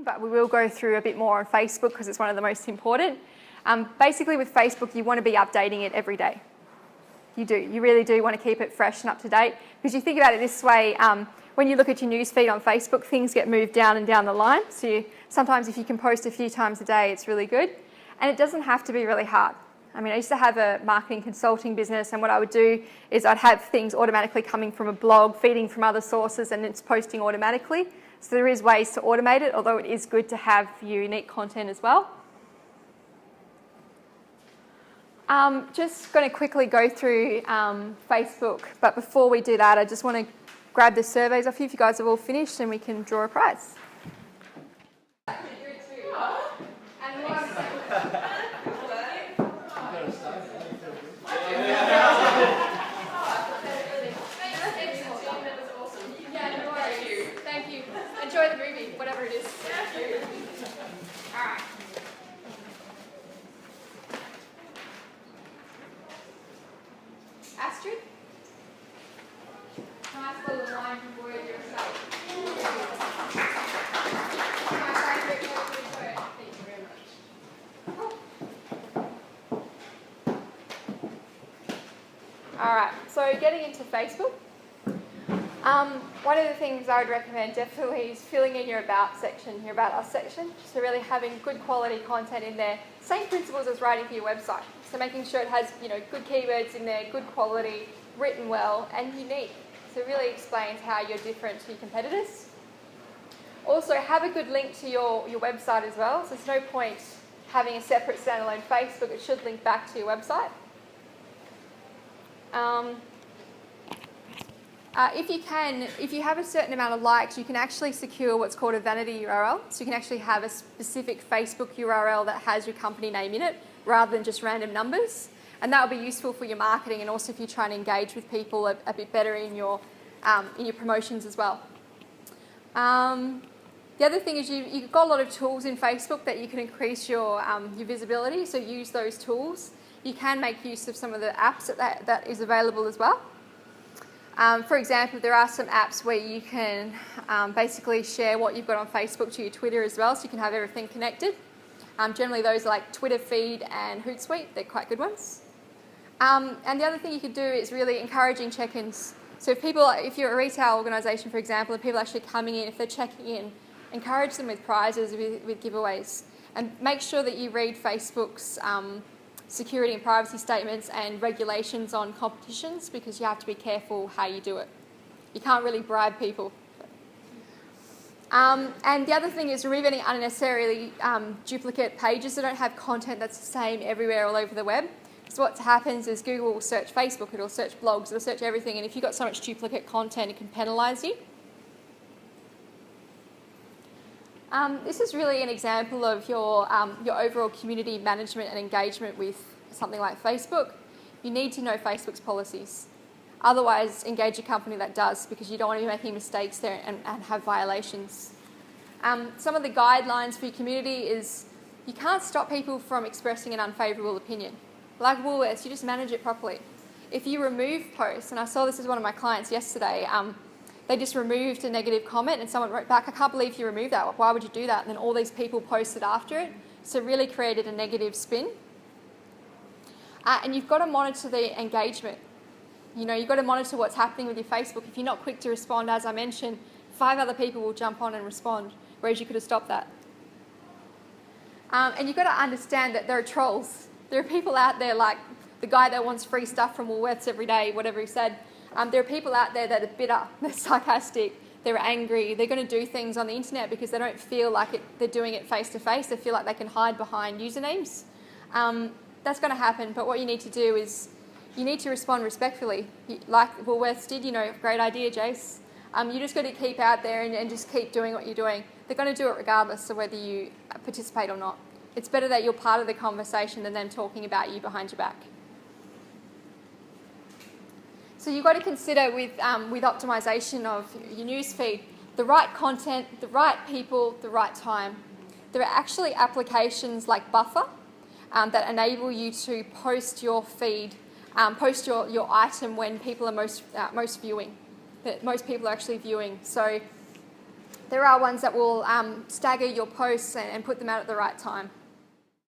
But we will go through a bit more on Facebook because it's one of the most important. Basically with Facebook, you want to be updating it every day. You do. You really do want to keep it fresh and up to date, because you think about it this way, when you look at your news feed on Facebook, things get moved down and down the line. So sometimes if you can post a few times a day, it's really good. And it doesn't have to be really hard. I mean, I used to have a marketing consulting business, and what I would do is I'd have things automatically coming from a blog, feeding from other sources, and it's posting automatically. So there is ways to automate it, although it is good to have unique content as well. Just going to quickly go through Facebook, but before we do that, I just want to grab the surveys off you. If you guys have all finished, then we can draw a prize. Enjoy the movie, whatever it is. All right. Astrid? Nice little line from Voyager yourself. Thank you very much. All right, so getting into Facebook. One of the things I would recommend definitely is filling in your About section, your About Us section. So really having good quality content in there. Same principles as writing for your website. So making sure it has, good keywords in there, good quality, written well, and unique. So it really explains how you're different to your competitors. Also have a good link to your website as well. So there's no point having a separate standalone Facebook. It should link back to your website. If you have a certain amount of likes, you can actually secure what's called a vanity URL. So you can actually have a specific Facebook URL that has your company name in it, rather than just random numbers. And that will be useful for your marketing, and also if you're trying to engage with people a bit better in your promotions as well. The other thing is you've got a lot of tools in Facebook that you can increase your visibility, so use those tools. You can make use of some of the apps that is available as well. For example, there are some apps where you can basically share what you've got on Facebook to your Twitter as well, so you can have everything connected. Generally those are like Twitter Feed and Hootsuite. They're quite good ones. And the other thing you could do is really encouraging check-ins. So if you're a retail organisation, for example, and people are actually coming in, if they're checking in, encourage them with prizes, with giveaways. And make sure that you read Facebook's security and privacy statements and regulations on competitions, because you have to be careful how you do it. You can't really bribe people. And the other thing is remove any unnecessarily duplicate pages that don't have content that's the same everywhere all over the web. So what happens is Google will search Facebook, it'll search blogs, it'll search everything, and if you've got so much duplicate content, it can penalise you. This is really an example of your overall community management and engagement with something like Facebook. You need to know Facebook's policies. Otherwise, engage a company that does, because you don't want to be making mistakes there and have violations. Some of the guidelines for your community is you can't stop people from expressing an unfavourable opinion. Like Woolworths, you just manage it properly. If you remove posts, and I saw this as one of my clients yesterday, they just removed a negative comment and someone wrote back, "I can't believe you removed that. Why would you do that?" And then all these people posted after it. So it really created a negative spin. And you've got to monitor the engagement. You've got to monitor what's happening with your Facebook. If you're not quick to respond, as I mentioned, 5 other people will jump on and respond, whereas you could have stopped that. And you've got to understand that there are trolls. There are people out there like the guy that wants free stuff from Woolworths every day, whatever he said. There are people out there that are bitter, they're sarcastic, they're angry, they're going to do things on the internet because they don't feel like they're doing it face to face, they feel like they can hide behind usernames. That's going to happen, but what you need to do is you need to respond respectfully. Like Woolworths did, great idea, Jace. You just got to keep out there and just keep doing what you're doing. They're going to do it regardless of whether you participate or not. It's better that you're part of the conversation than them talking about you behind your back. So you've got to consider with optimisation of your newsfeed, the right content, the right people, the right time. There are actually applications like Buffer that enable you to post your feed, post your item when people are most viewing, that most people are actually viewing. So there are ones that will stagger your posts and put them out at the right time.